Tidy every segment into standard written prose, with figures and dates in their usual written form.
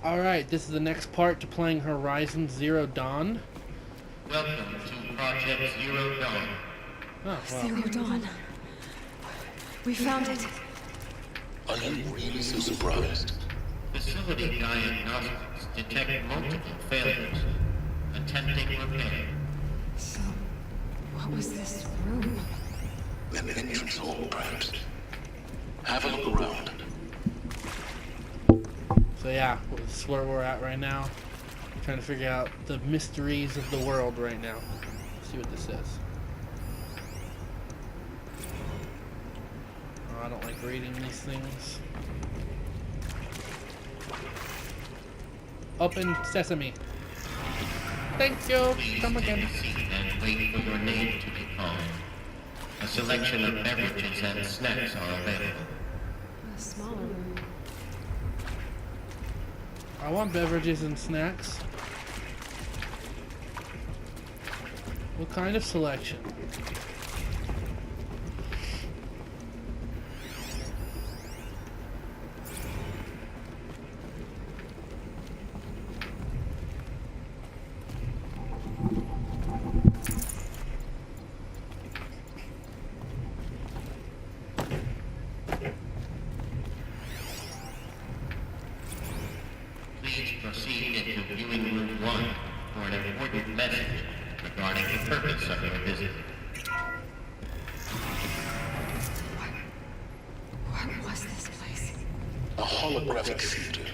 Alright, this is the next part to playing Horizon Zero Dawn. Welcome to Project Zero Dawn. Oh, well. Zero Dawn. We found it. Are you really so surprised? Facility diagnostics detect multiple failures. Attempting repair. So, what was this room? An entrance hall, perhaps. Have a look around. So yeah, this is where we're at right now. Trying to figure out the mysteries of the world right now. Let's see what this says. Oh, I don't like reading these things. Open sesame. Thank you. Please Come take again. a seat and wait for your name to be called. A selection of beverages and snacks are available. A smaller room. I want beverages and snacks. What kind of selection? Please proceed into viewing room 1 for an important message regarding the purpose of your visit. What was this place? A holographic theater.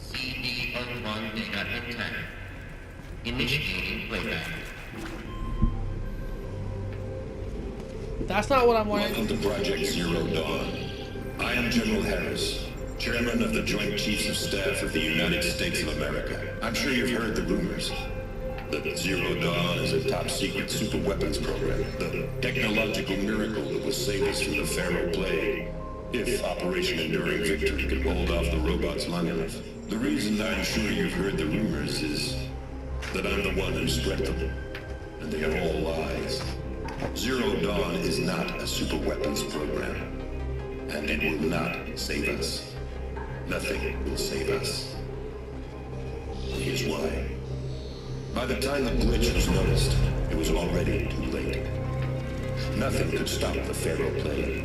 CD01 data intact. Initiating playback. That's not what I'm wearing. Welcome to Project Zero Dawn. I am General Harris, Chairman of the Joint Chiefs of Staff of the United States of America. I'm sure you've heard the rumors that Zero Dawn is a top-secret superweapons program, the technological miracle that will save us from the Pharaoh Plague, if Operation Enduring Victory can hold off the robots long enough. The reason I'm sure you've heard the rumors is that I'm the one who spread them, and they are all lies. Zero Dawn is not a superweapons program. And it will not save us. Nothing will save us. Here's why. By the time the glitch was noticed, it was already too late. Nothing could stop the Pharaoh Plague.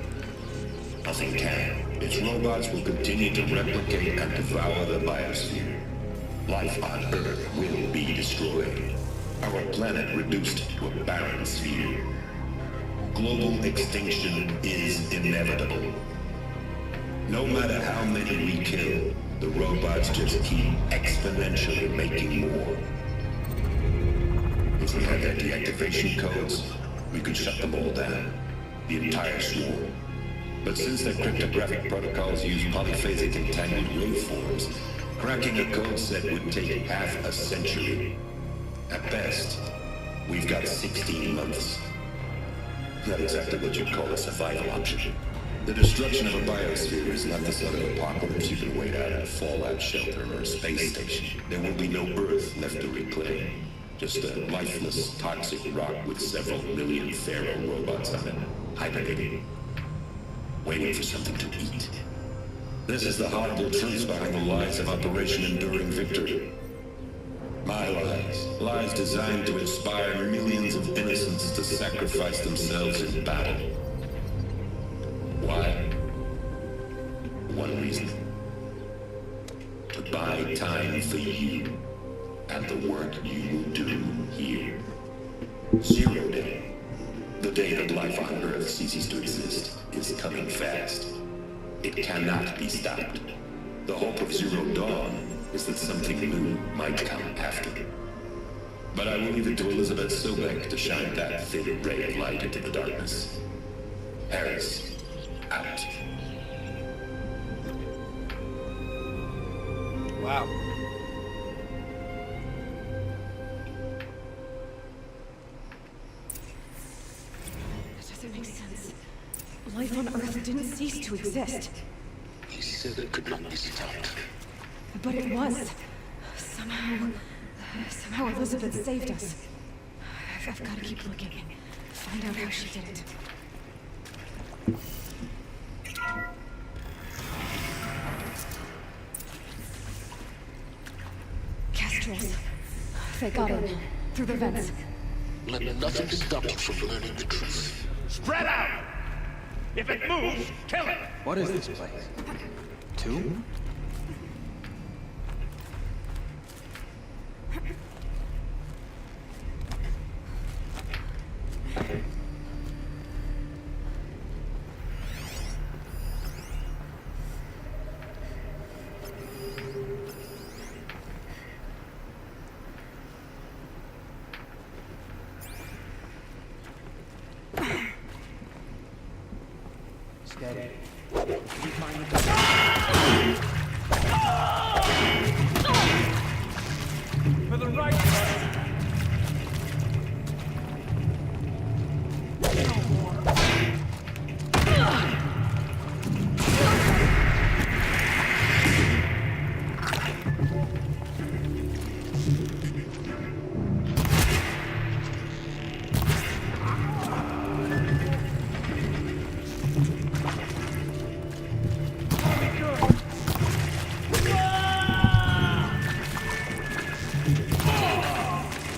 Nothing can. Its robots will continue to replicate and devour the biosphere. Life on Earth will be destroyed. Our planet reduced to a barren sphere. Global extinction is inevitable. No matter how many we kill, the robots just keep exponentially making more. If we had their deactivation codes, we could shut them all down, the entire swarm. But since their cryptographic protocols use polyphasic entangled waveforms, cracking a code set would take half a century. At best, we've got 16 months. Not exactly what you'd call a survival option. The destruction of a biosphere is not the sort of apocalypse you can wait out in a fallout shelter or a space station. There will be no Earth left to reclaim. Just a lifeless, toxic rock with several million Pharaoh robots on it, hibernating, waiting for something to eat. This is the horrible truth behind the lies of Operation Enduring Victory. My lies. Lies designed to inspire millions of innocents to sacrifice themselves in battle. Why? One reason. To buy time for you and the work you will do here. Zero Day, the day that life on Earth ceases to exist, is coming fast. It cannot be stopped. The hope of Zero Dawn is that something new might come after. But I will leave it to Elizabeth Sobek to shine that thin ray of light into the darkness. Harris. Out. Wow. That doesn't make sense. Life on Earth didn't cease to exist. He said it could not be stopped. But it was. Somehow Elizabeth saved us. I've got to keep looking. Find out how she did it. Astrals. They got in. Through the vents. Let nothing stop you from learning the truth. Spread out! If it moves, kill it! What is this place? Tomb? Steady. You find the For the right!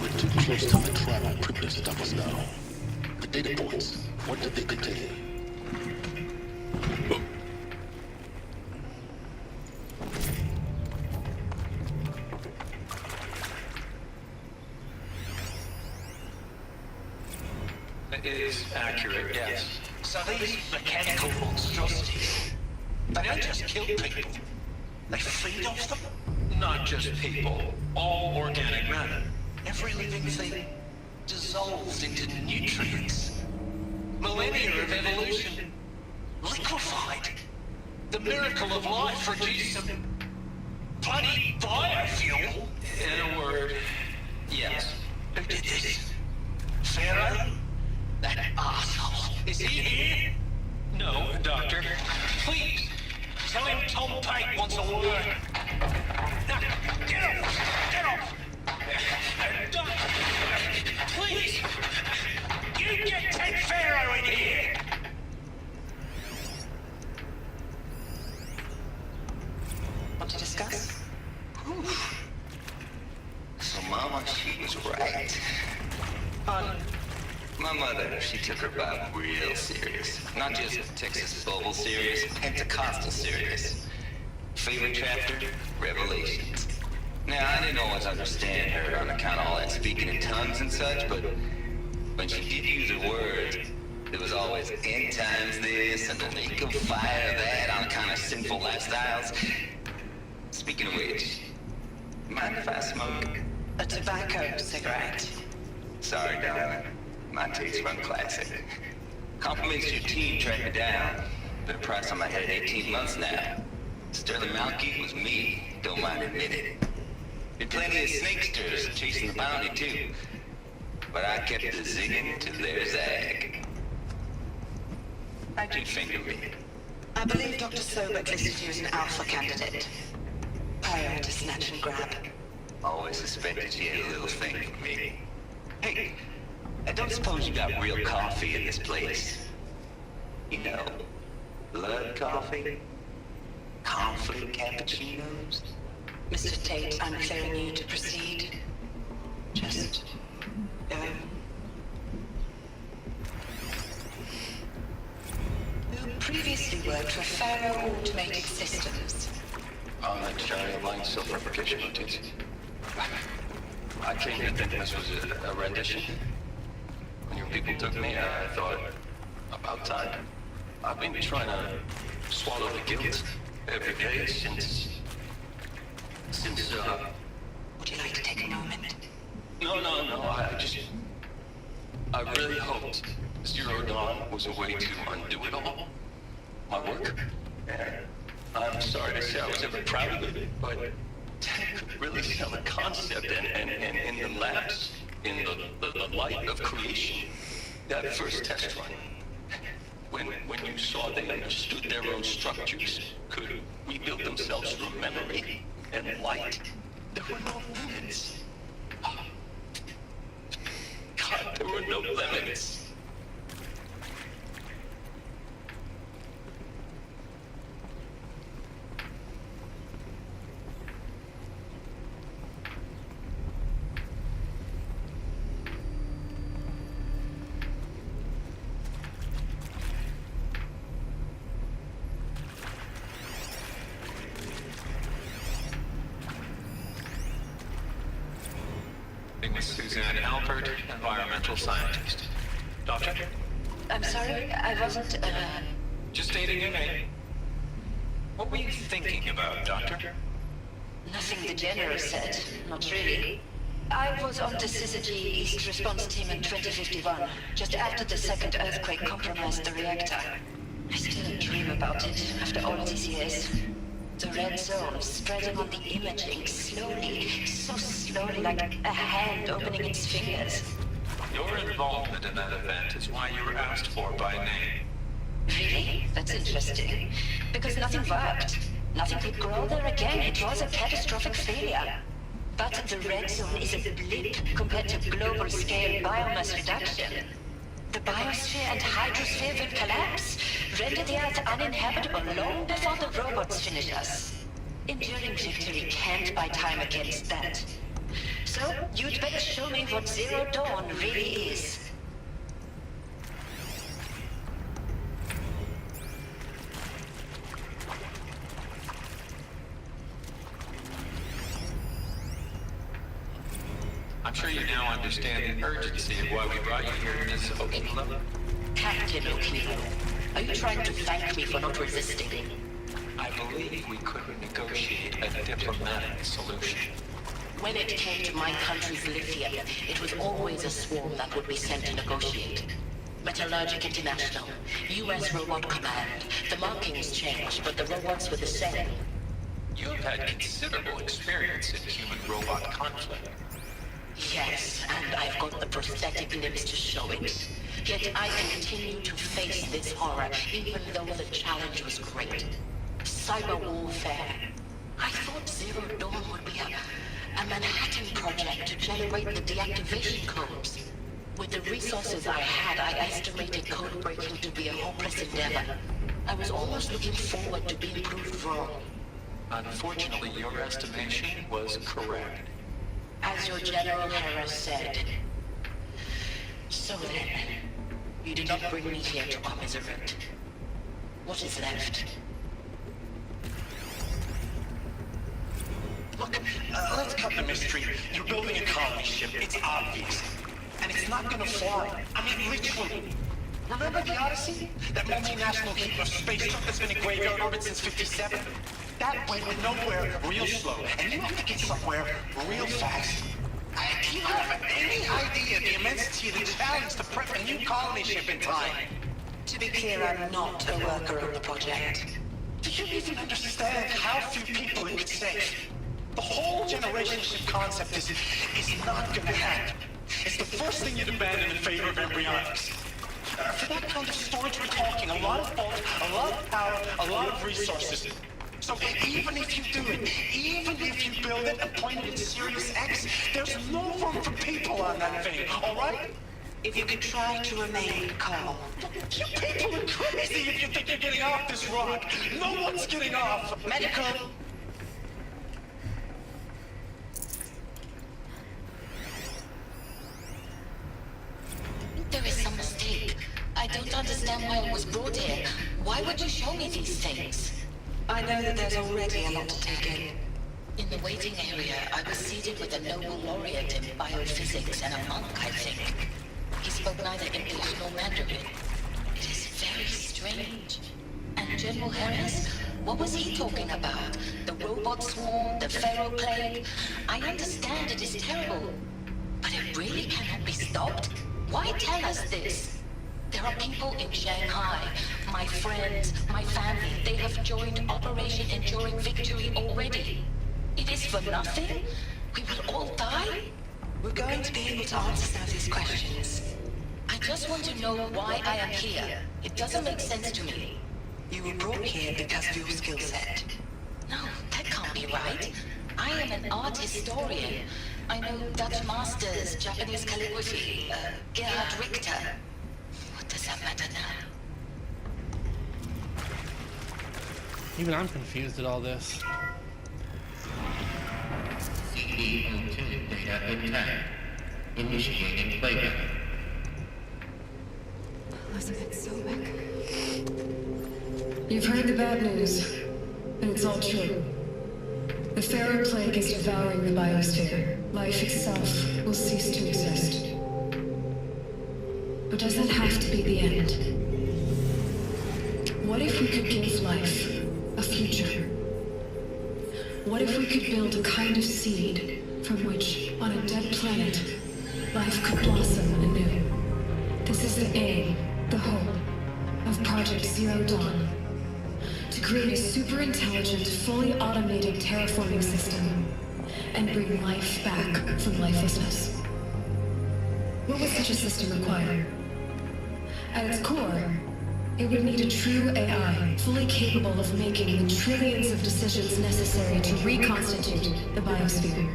We're too close to the tribal crypt to stop us now. The data points, what did they contain? It is accurate, yes. So these mechanical monstrosities, they don't just kill people, they feed off them? Not just people, all organic matter. Every living thing dissolves into nutrients. Millennia of evolution liquefied. The miracle of life reduced some bloody biofuel. In a word, yes. Who did this? Pharaoh? That asshole. Is he here? No, Doctor. Please, tell him Tom Pate wants a word. Now, get off! Get off! Doctor, please! You get Ted Pharaoh in here! Want to discuss? Whew. So Mama, she was right. My mother, she took her Bible real serious. Not just Texas Bible serious, Pentecostal serious. Favorite chapter? Revelations. Now, I didn't always understand her on account of all that speaking in tongues and such, but when she did use her words, there was always end times this and the lake of fire that on account of sinful lifestyles. Speaking of which, mind if I smoke? A tobacco cigarette. Sorry, darling. My taste run classic. Compliments to your team tracked me down. Been a price on my head 18 months now. Sterling Malky was me, don't mind admitting it. Been plenty of snakesters chasing the bounty too. But I kept the zigging to their zag. How'd you finger me? I believe Dr. Sobek listed you as an alpha candidate. Prior to snatch and grab. Always suspected you had a little thing for me. Hey, I don't suppose you got real coffee in this place? You know, blood coffee? Conflict cappuccinos? Mr. Tate, I'm clearing you to proceed. Just go. Who previously worked for Pharaoh Automated Systems? On the giant line self-replication routines. I came to think this was a rendition. When your people took me, I thought, about time. I've been trying to swallow the guilt every day since, Would you like to take a moment? No, I really hoped Zero Dawn was a way to undo it all. My work. And I'm sorry to say I was ever proud of it, but Ted could really sell the concept and in the labs, in the light of creation, that first test run. When you saw they understood their own structures, could rebuild themselves through memory and light, there were no limits. God, there were no limits. Suzanne Albert, environmental scientist. Doctor? I'm sorry, I wasn't, Just stating your name. What were you thinking about, Doctor? Nothing the General said. Not really. I was on the Syzygy East Response Team in 2051, just after the second earthquake compromised the reactor. I still dream about it after all these years. The red zone spreading on the imaging slowly, so slowly, like a hand opening its fingers. Your involvement in that event is why you were asked for by name. Really? That's interesting. Because nothing worked. Nothing could grow there again. It was a catastrophic failure. But the red zone is a blip compared to global-scale biomass reduction. The biosphere and hydrosphere will collapse, render the Earth uninhabitable long before the robots finish us. Enduring victory can't buy time against that. So, you'd better show me what Zero Dawn really is. I'm sure you now understand the urgency of why we brought you here, Miss Okila. Captain Okila, are you trying to thank me for not resisting? I believe we could negotiate a diplomatic solution. When it came to my country's lithium, it was always a swarm that would be sent to negotiate. Metallurgic International, US Robot Command. The markings changed, but the robots were the same. You have had considerable experience in human-robot conflict. Yes, and I've got the prosthetic limbs to show it. Yet I continue to face this horror, even though the challenge was great. Cyber warfare. I thought Zero Dawn would be a Manhattan project to generate the deactivation codes. With the resources I had, I estimated code breaking to be a hopeless endeavor. I was almost looking forward to being proved wrong. Unfortunately, your estimation was correct. As your General Harris said. So then, you did not bring me here to commiserate. What is left? Look, let's cut the mystery. You're building a colony ship. It's obvious. And it's not gonna fly. I mean, literally. Remember the Odyssey? That multinational heap of space truck that's been in graveyard orbit since '57? That went nowhere real slow. And you have to get somewhere real fast. Do you have any idea the immensity of the challenge to prep a new colony ship in time? To be clear, I'm not a worker on the project. Do you even understand how few people it could save? The whole generation ship concept is not gonna happen. It's the first thing you'd abandon in favor of embryonics. For that kind of storage we're talking, a lot of bulk, a lot of power, a lot of resources. So even if you do it, even if you build it and point it at Sirius X, there's no room for people on that thing, alright? If you could try to remain calm. You people are crazy if you think you're getting off this rock. No one's getting off. Medical. There is some mistake. I don't understand why I was brought here. Why would you show me these things? I know that there's already a lot to take in. In the waiting area, I was seated with a Nobel laureate in biophysics and a monk, I think. He spoke neither English nor Mandarin. It is very strange. And General Harris? What was he talking about? The robot swarm? The Pharaoh plague? I understand it is terrible. But it really cannot be stopped? Why tell us this? There are people in Shanghai, my friends, my family. They have joined Operation Enduring Victory already. It is for nothing? We will all die? We're going to be able to answer some of these questions. I just want to know why I am here. It doesn't make sense to me. You were brought here because of your skill set. No, that can't be right. I am an art historian. I know Dutch masters, Japanese calligraphy, Gerhard Richter. What does that matter now? Even I'm confused at all this. CE02 data intact. Initiating playback. Elizabeth Sobek. You've heard the bad news, and it's all true. The Pharaoh Plague is devouring the biosphere. Life itself will cease to exist. But does that have to be the end? What if we could give life a future? What if we could build a kind of seed from which, on a dead planet, life could blossom anew? This is the aim, the hope, of Project Zero Dawn. To create a super-intelligent, fully automated terraforming system and bring life back from lifelessness. What would such a system require? At its core, it would need a true AI, fully capable of making the trillions of decisions necessary to reconstitute the biosphere.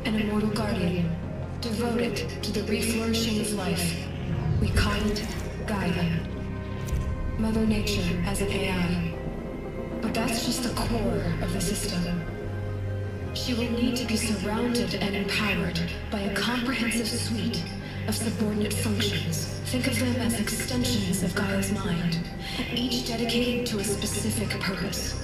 An immortal guardian, devoted to the reflourishing of life. We call it Gaia. Mother Nature as an AI. But that's just the core of the system. She will need to be surrounded and empowered by a comprehensive suite of subordinate functions. Think of them as extensions of Gaia's mind, each dedicated to a specific purpose.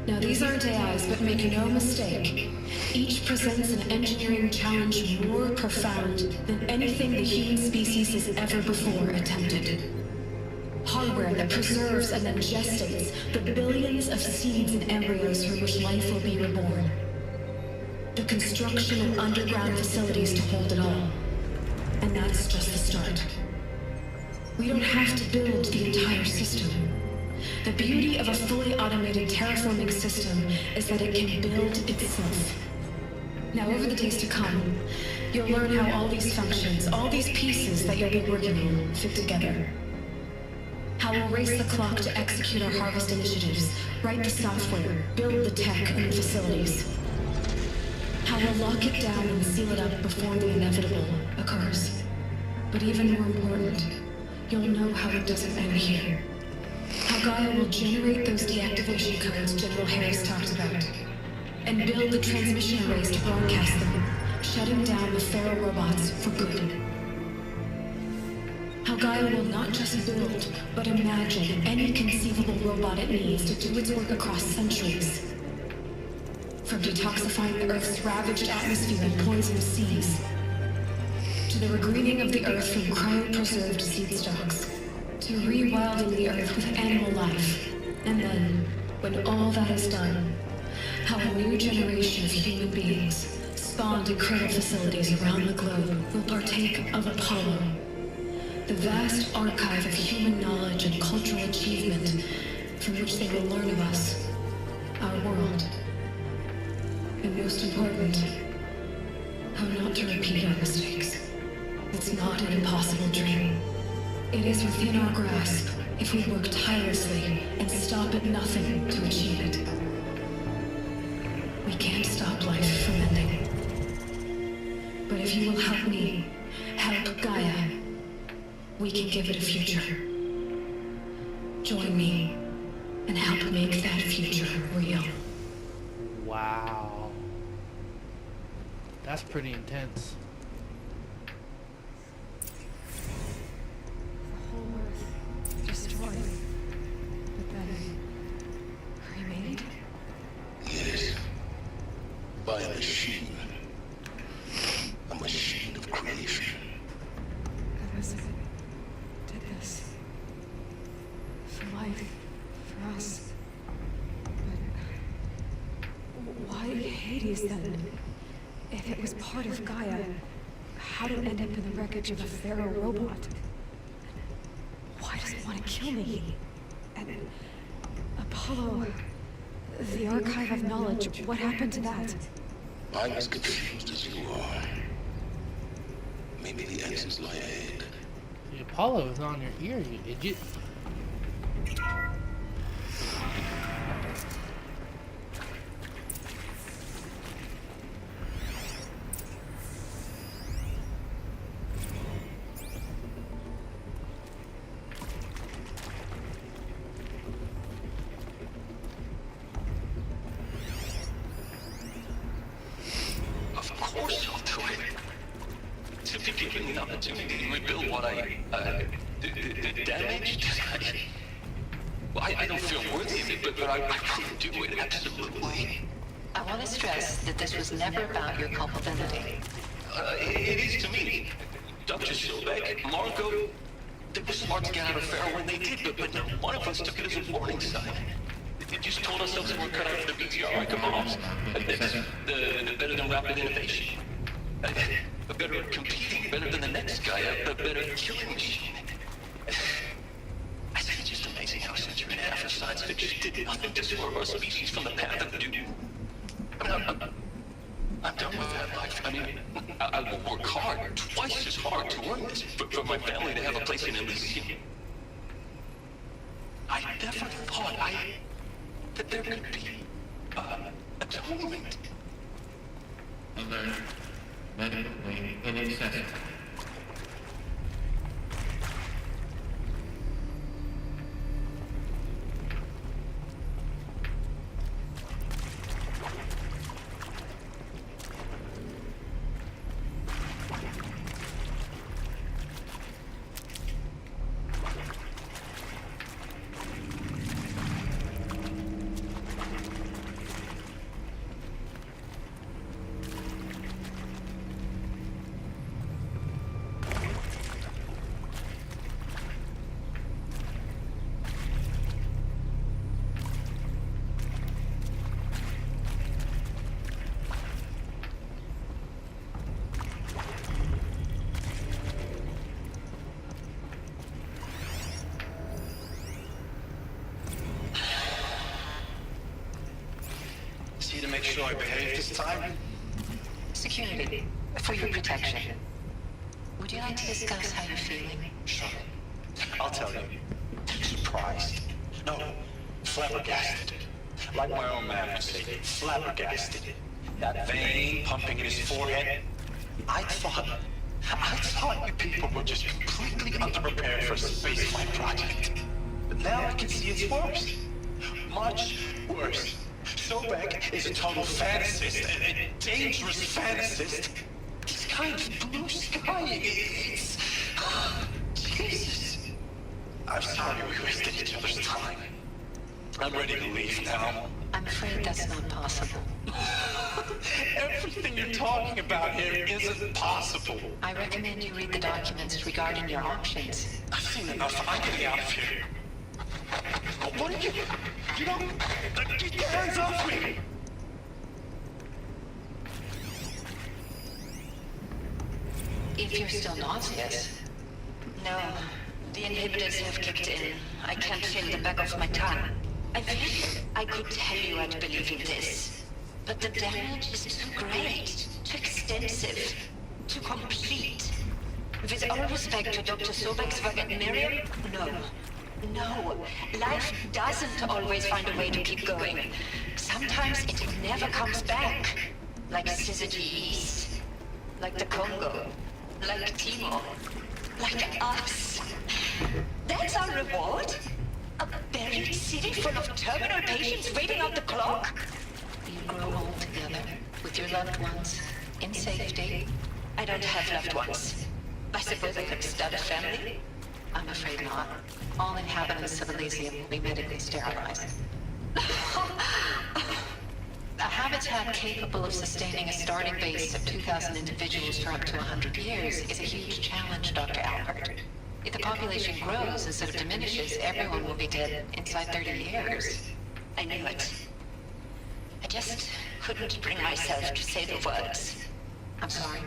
Now these aren't AIs, but make no mistake, each presents an engineering challenge more profound than anything the human species has ever before attempted. Hardware that preserves and then gestates the billions of seeds and embryos from which life will be reborn. The construction of underground facilities to hold it all. And that's just the start. We don't have to build the entire system. The beauty of a fully automated terraforming system is that it can build itself. Now, over the days to come, you'll learn how all these functions, all these pieces that you'll be working on, fit together. How we'll race the clock to execute our harvest initiatives, write the software, build the tech and the facilities. How we'll lock it down and seal it up before the inevitable occurs. But even more important, you'll know how it doesn't end here. How Gaia will generate those deactivation codes General Harris talked about, and build the transmission arrays to broadcast them, shutting down the Pharaoh robots for good. How Gaia will not just build, but imagine any conceivable robot it needs to do its work across centuries. From detoxifying the Earth's ravaged atmosphere and poisonous seas, to the regreening of the Earth from cryopreserved seed stocks, to rewilding the Earth with animal life. And then, when all that is done, how a new generation of human beings, spawned in cradle facilities around the globe, will partake of Apollo, the vast archive of human knowledge and cultural achievement from which they will learn of us, our world. And most important, how not to repeat our mistakes. It's not an impossible dream. It is within our grasp if we work tirelessly and stop at nothing to achieve it. We can't stop life from ending. But if you will help me, help Gaia, we can give it a future. Join me and help make that future real. Wow. That's pretty intense. The whole Earth destroyed, but then remade? Yes. By a machine. A machine of creation. Elizabeth did this. For life, for us. But why Hades then? If it was part of Gaia, how did it end up in the wreckage of a Pharaoh robot? Why does it want to kill me? And Apollo, the archive of knowledge, what happened to that? I'm as confused as you are. Maybe the answers lie ahead. The Apollo is on your ear, you idiot. Of course I'll do it. Simply given the opportunity to rebuild what the damage that I don't feel worthy of it, but I could do it, absolutely. want to stress that this was never about your culpability. It is to me. Dr. Silbeck, Margot, they were smart to get out of Pharaoh when they did, but no one of us took it as a warning sign. They just told ourselves we were cut out for the BTR cabals. The better than rapid innovation. A better competing, better than the next guy, a better killing machine. I think it's just amazing how a century and a half of science fiction did nothing to swerve our species from the path of duty. I mean, I'm done with that life. I mean, I will work hard, twice as hard to earn this, for my family to have a place in Elysium. I never thought that there could be atonement. Alert. Medically inaccessible. See to make sure I behave this time? Security, for your protection. Would you like to discuss how you're feeling? Sure. I'll tell you. Surprised. No, flabbergasted. Like my own man would say, flabbergasted. That vein pumping in his forehead. I thought you people were just completely underprepared for a spaceflight project. But now I can see it's worse. Much worse. Sobek is a total fantasist, a dangerous fantasist. This kind of blue sky, it's... Jesus. I'm sorry we wasted each other's time. I'm ready to leave now. I'm afraid that's not possible. Everything you're talking about here isn't possible. I recommend you read the documents regarding your options. I've seen enough. I'm getting out of here. What are you... You don't... Get your hands off me! If you're still nauseous. No. The inhibitors have kicked in. I can't feel the back of my tongue. I wish I could tell you I'd believe in this. But the damage is too great, too extensive, too complete. With all respect to Dr. Sobek's work and Miriam, no. No, life doesn't always find a way to keep going. Sometimes it never comes back. Like Syzygy East. Like the Congo. Like Timor. Like us. That's our reward? A buried city full of terminal patients waiting out the clock? You grow old together, with your loved ones, in safety. I don't have loved ones. I suppose I could start a family? I'm afraid not. All inhabitants of Elysium will be medically sterilized. A habitat capable of sustaining a starting base of 2,000 individuals for up to 100 years is a huge challenge, Dr. Albert. If the population grows instead of diminishes, everyone will be dead inside 30 years. I knew it. I just couldn't bring myself to say the words. I'm sorry.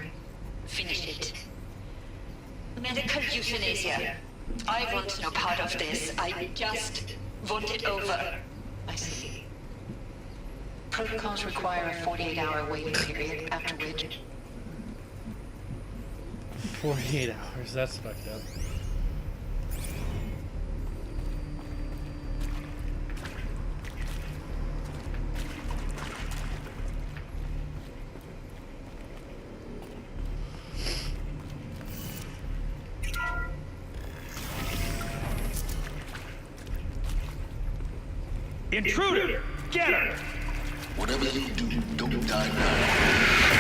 Finish it. Medical euthanasia. I want no part of this. I just want it over. I see. Protocols require a 48-hour waiting period, after which... 48 hours, that's fucked up. Intruder! Get her! Whatever you do, don't die now.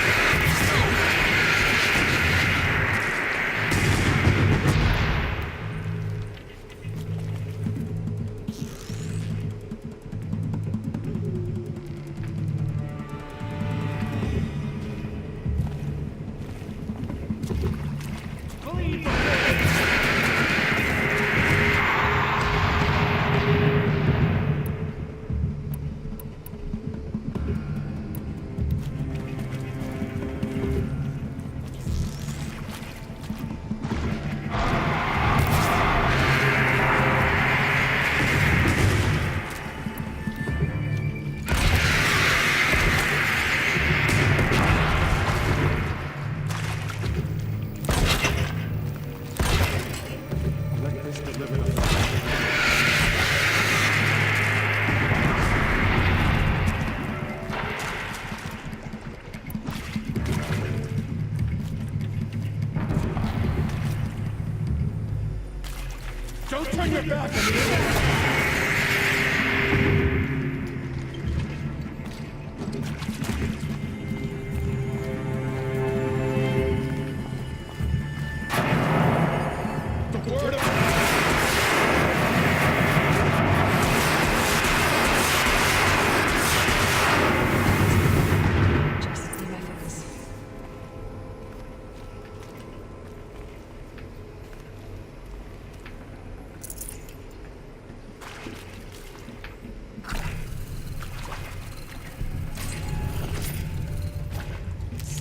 get back on the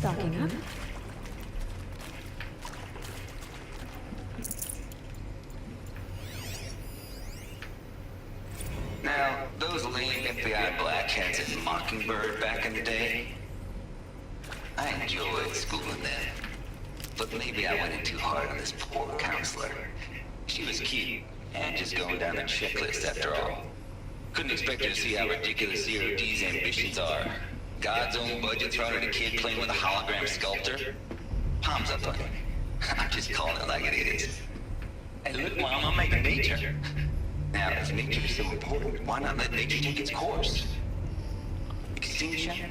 Stocking up. Now, those lame FBI blackheads at Mockingbird back in the day, I enjoyed schooling them. But maybe I went in too hard on this poor counselor. She was cute, and just going down the checklist after all. Couldn't expect her to see how ridiculous Zero D's ambitions are. God's own budget thrown at a kid playing with a hologram sculptor? Palms up, honey. I'm just calling it like it is. Hey, look, Mom, I'm making nature. Now, if nature is so important, why not let nature take its course? Extinction?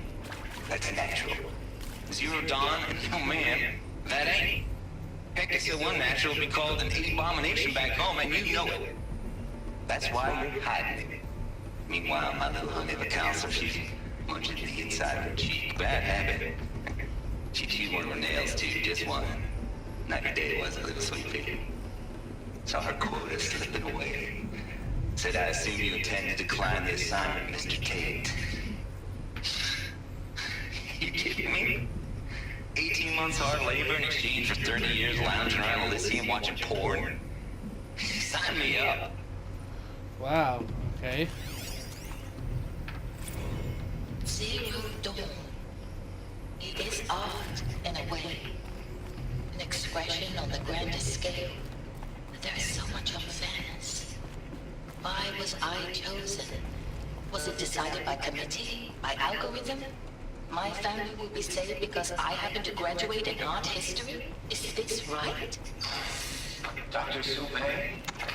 That's natural. Zero Dawn? Oh man, that ain't. Heck, it's so unnatural to be called an abomination back home, and you know it. That's why you're hiding it. Meanwhile, my little honey of a counselor, she's munching the inside of her cheek. Bad habit. She chewed one of her nails too, just one. Not every day was a little sweet pig. Saw her quota slipping away. Said, I assume you intend to decline the assignment, Mr. Tate. You kidding me? 18 months hard labor in exchange for 30 years lounging around Elysium watching porn? Sign me up. Wow, okay. Zero Dawn. It is art, in a way. An expression on the grandest scale. But there is so much unfairness. Why was I chosen? Was it decided by committee? By algorithm? My family will be saved because I happen to graduate in art history? Is this right? Dr. Soubet?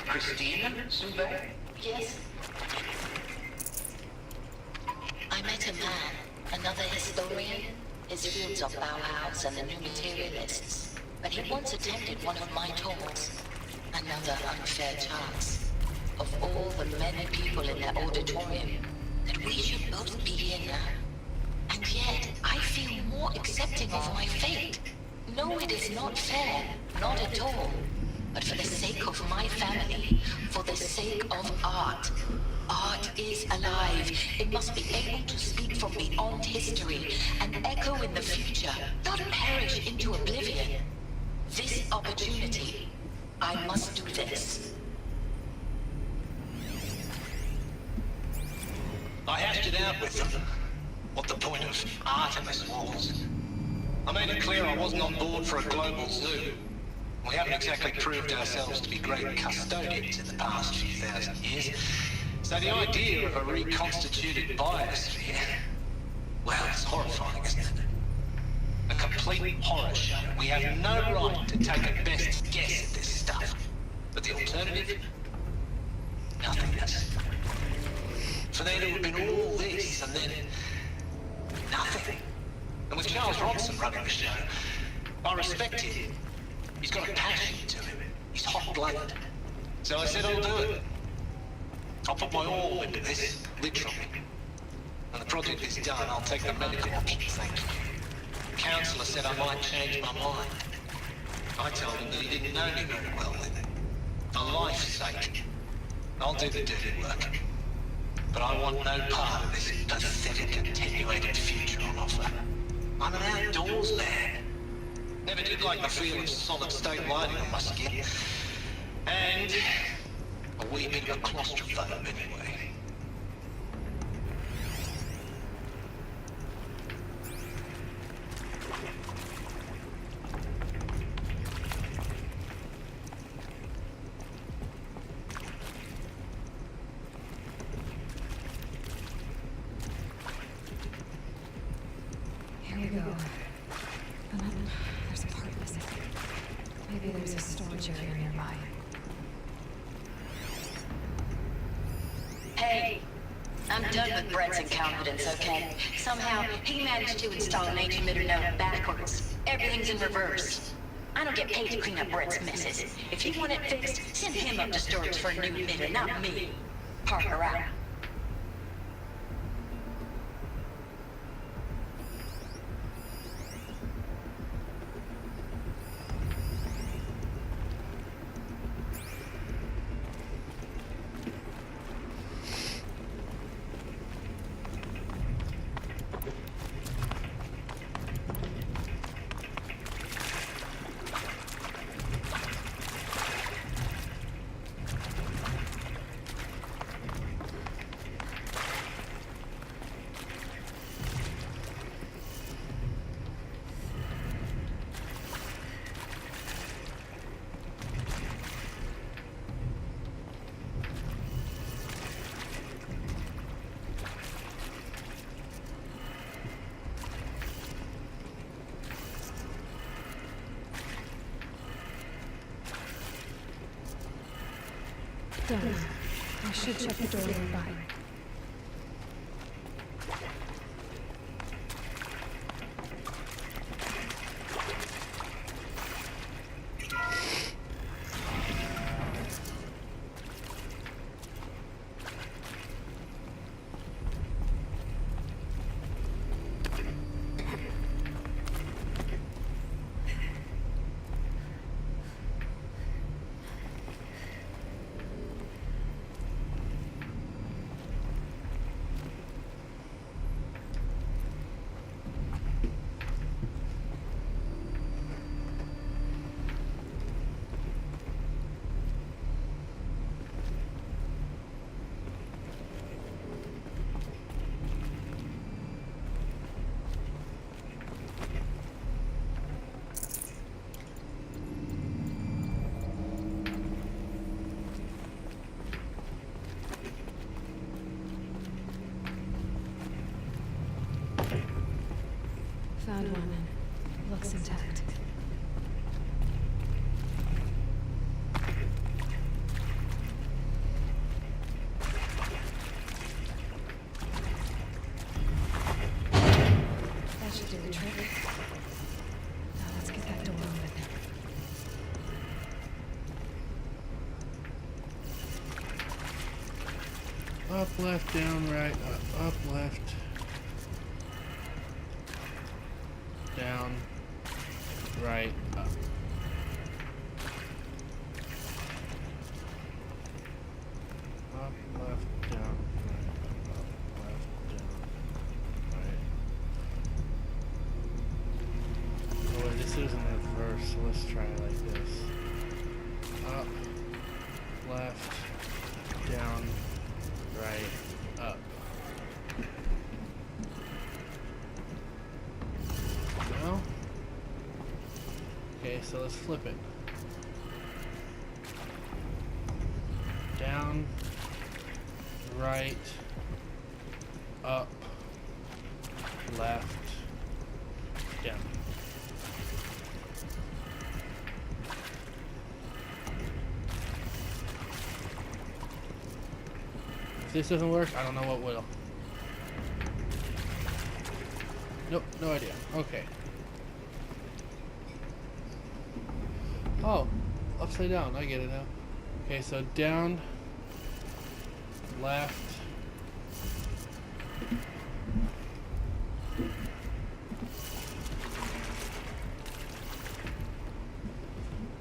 Christina Soubet? Yes. I met a man, another historian. His fields are Bauhaus and the New Materialists. But he once attended one of my talks. Another unfair chance. Of all the many people in that auditorium, that we should both be here now. And yet, I feel more accepting of my fate. No, it is not fair. Not at all. But for the sake of my family, for the sake of art. Art is alive. It must be able to speak from beyond history and echo in the future, not perish into oblivion. This opportunity, I must do this. I hashed it out with them. What the point of Artemis was. I made it clear I wasn't on board for a global zoo. We haven't exactly proved ourselves to be great custodians in the past few thousand years. So the idea of a reconstituted biosphere, well, it's horrifying, isn't it? A complete horror show. We have no right to take a best guess at this stuff. But the alternative? Nothingness. For there to have been all this and then nothing. And with Charles Robson running the show, I respect him. He's got a passion to him. He's hot-blooded. So I said I'll do it. I'll put my all into this, literally. When the project is done, I'll take the medical option, thank you. The counselor said I might change my mind. I told him that he didn't know me very well then. For life's sake, I'll do the dirty work. But I want no part of this pathetic attenuated future on offer. I'm an outdoors man. Never did like the feel of solid state lighting on my skin. And a wee bit of a claustrophobe anyway. Here we go. And then there's a part missing. Maybe there's a storage area nearby. done with Brett's incompetence, okay? Somehow, he managed to install an H-emitter node backwards. Everything's in reverse. I don't get paid to clean up Brett's messes. If you want it fixed, send him up to storage for a new emitter, not me. Parker out. Done. I should check the door nearby. Found one. Looks intact. That should do the trick. Now let's get that door open. Up, left, down, right, up, left. Down, right, up. Up, left, down, right, up, left, down, right. Oh wait, this isn't reverse, so let's try it like this. Up, left, down, right, up. No? Okay, so let's flip it. Down, right, up, left, down. If this doesn't work, I don't know what will. Nope, no idea. Okay. Oh, upside down. I get it now. Okay, so down, left,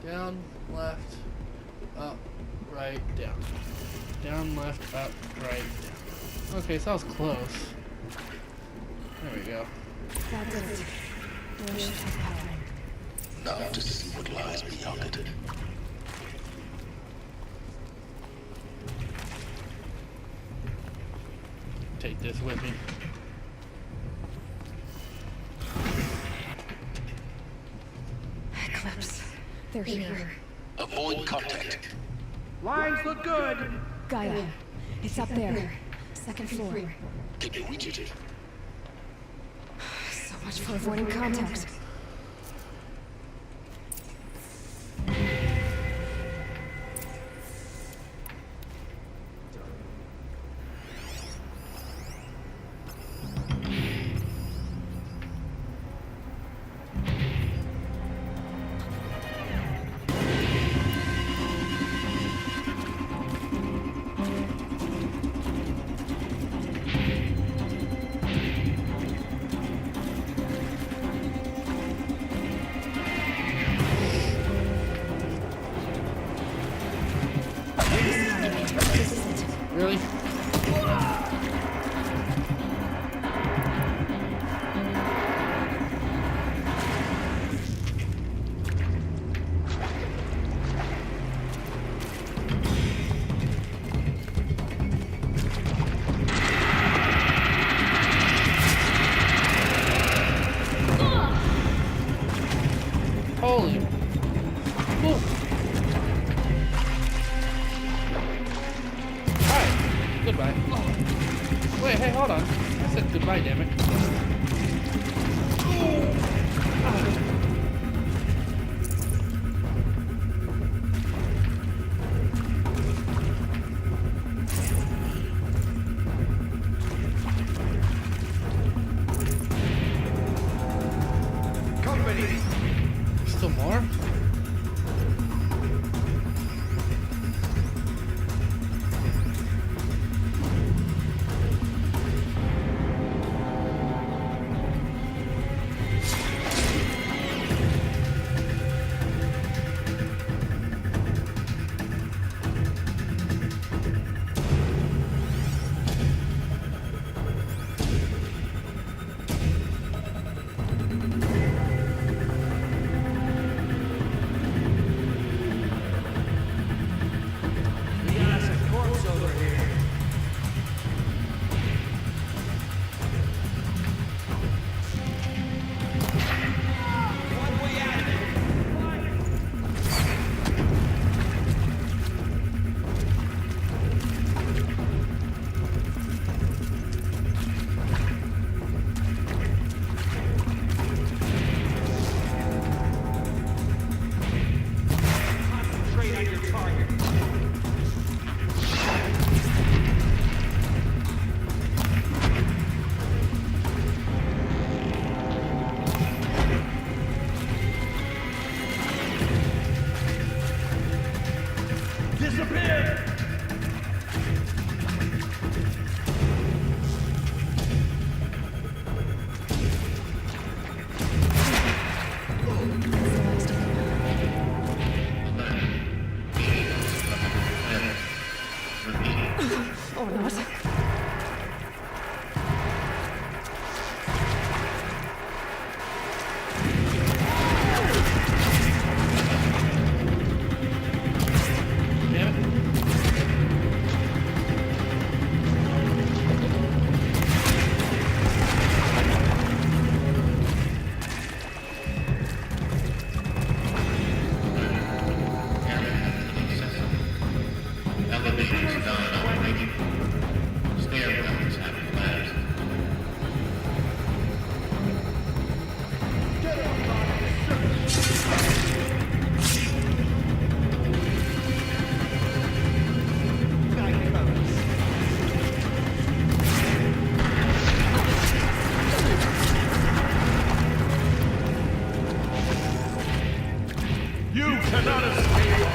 down, left, up, right, down. Down, left, up, right, down. Okay, so that was close. There we go. That did it. Door should have power. Now to see what lies beyond it. Take this with me. Eclipse. They're here. Avoid contact. Lines look good. Gaia. It's up there. Second floor. Can you reach it? So much for avoiding contact. ready. Still more? We got us a corpse over here. One way out of it. Concentrate on your target. Disappear! Or not. Damn it. Elevators non-operational. Stairwells have collapsed. You cannot escape!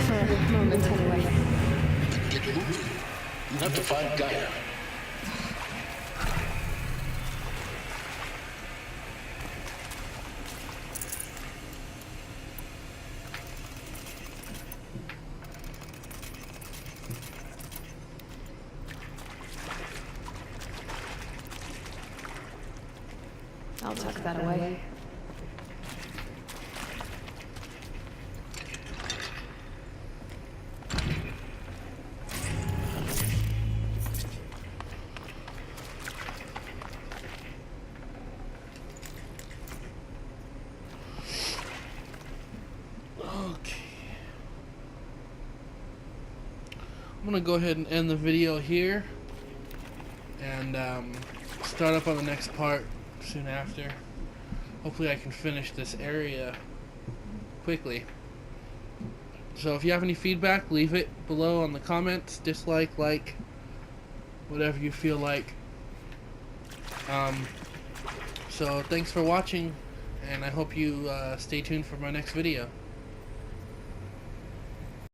For a moment, anyway. Get moving. You have to find Gaia. I'll tuck that away. Okay. I'm gonna go ahead and end the video here and start up on the next part soon after. Hopefully I can finish this area quickly. So if you have any feedback, leave it below on the comments, dislike, like, whatever you feel like. So thanks for watching, and I hope you stay tuned for my next video.